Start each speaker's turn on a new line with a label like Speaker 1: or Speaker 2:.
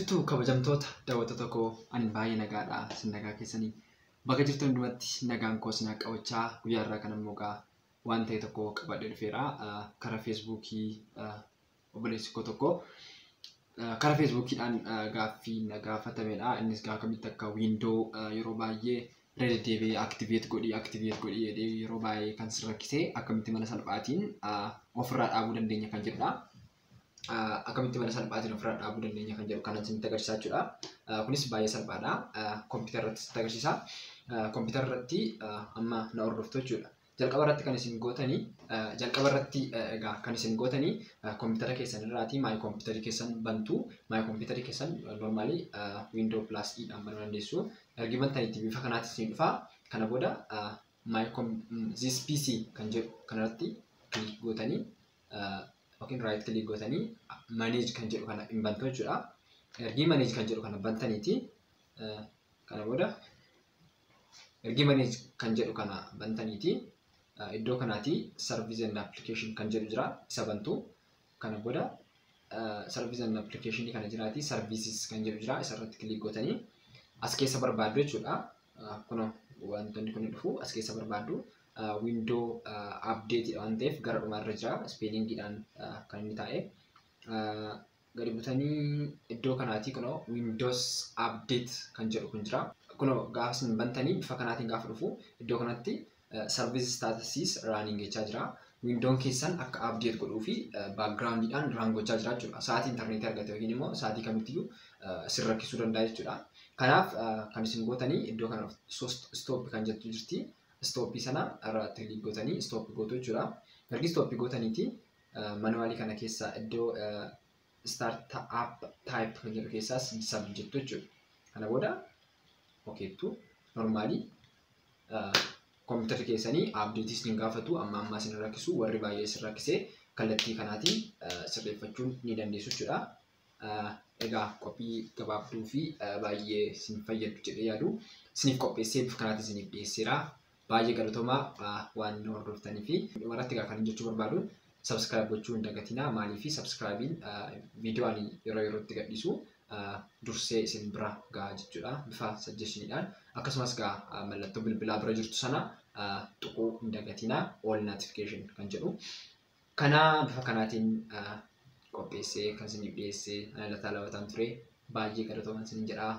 Speaker 1: Jirtu kabajamtoota daawwattoota koo ani baay'ee nagaadha sin nagaa keessanii bakka jirtan hundumatti nagaan koo sin qaqqabachaa guyyaa irraa kan ammoo waan ta'e tokko qabadhee dhufeera karaa feesbuukii obboleessi koo tokko karaa feesbuukiidhaan gaaffii na gaafatamedha. Innis kamitti akka wiindoo yeroo baay'ee reddeebi'ee activate godhii jedhee yeroo baay'ee kan sirrakkisee akkamitti mala salphaatiin ofirraa dhaabuu dandeenya kan jedhudha. Akkamitti mala salphaatiin ofirraa dhaabuu dandeenya kan jedhu kanan isinitti agarsiisaa jechuudha. Kunis baay'ee salphaadha. Kompiitara irratti sitti agarsiisa. Kompiitara irratti amma na hordoftu jechuudha. Jalqaba irratti kan isin gootanii kompiitara keessan irraatii maay kompiitari keessan bantu. Maay kompiitari keessan normaalii Window plus E dhaan banuu dandeessu. Ergi bantanitti bifa kanaatti isin dhufa. Kana booda this PC kan jedhu kanarratti kilik gootanii yookiin right click gootanii manage kan jedhu kana hin bantu jechuudha. Ergi manage kan jedhu kana bantaniiti kana booda ergi manage kan jedhu kana bantaniiti iddoo kanaati service and application kan jedhu jira isa bantu. Kana booda service and application kana jiraati services kan jedhu jira isa irratti click gootanii as keessa barbaaddu jechuudha. Kuno wantoonni kun dhufu as keessa barbaaddu. Window update waan ta'eef gara dhumaarra jira spellingiidhaan kan inni taa'e gadi butanii iddoo kanaati kuno Windows update kan jedhu kun jira. Kuno gaafa isin bantanii bifa kanaatiin gaafa dhufu iddoo kanatti service statuses running jechaa jira. Windown keessan akka update godhuu fi backgroundidhaan run gochaa jira jechuudha. Sa'aatii interneetii argate yookiin immoo sa'aatii kamittiyyuu sirrakkisuu danda'a jechuudha. Kanaaf kan isin gootanii iddoo kana stop kan jettu jirti. Stopii sana irratti click gootanii stop gootu jechuudha. Ergi stop gootaniiti manuwaalii kana keessa iddoo start up type kan jedhu keessaas disable jettu jechuudha. Kana booda okeettu normaalii kompiitara keessanii updates ni gaafatu amma isin rakkisu warri baay'ee isin rakkisee kallattii kanaatiin sirreeffachuun ni dandeessu jechuudha. Egaa qophii gabaabduu fi baay'ee isin fayyadu jedhee yaadu isiniif qopheessee bifa kanaatiin isiniif dhiyeesseera. Baay'ee galatoomaa waan hordoftanii fi dhumarratti kan jechuu barbaadu subscribe gochuu hin dagatinaa. Maaliif subscribein viidiyoo ani yerootti gadhiisu dursee isin bira gahaa jechuudha bifa suggestionidhaan. Akkasumas mallattoo bilbilaa bira jirtu sana tuquu hin dagatinaa all notification kan jedhu. Kana bifa kanaatiin qopheessee kan isiniif dhiyeessee ana lataa labataan ture. Baay'ee galatoomaa isiniin jedhaa.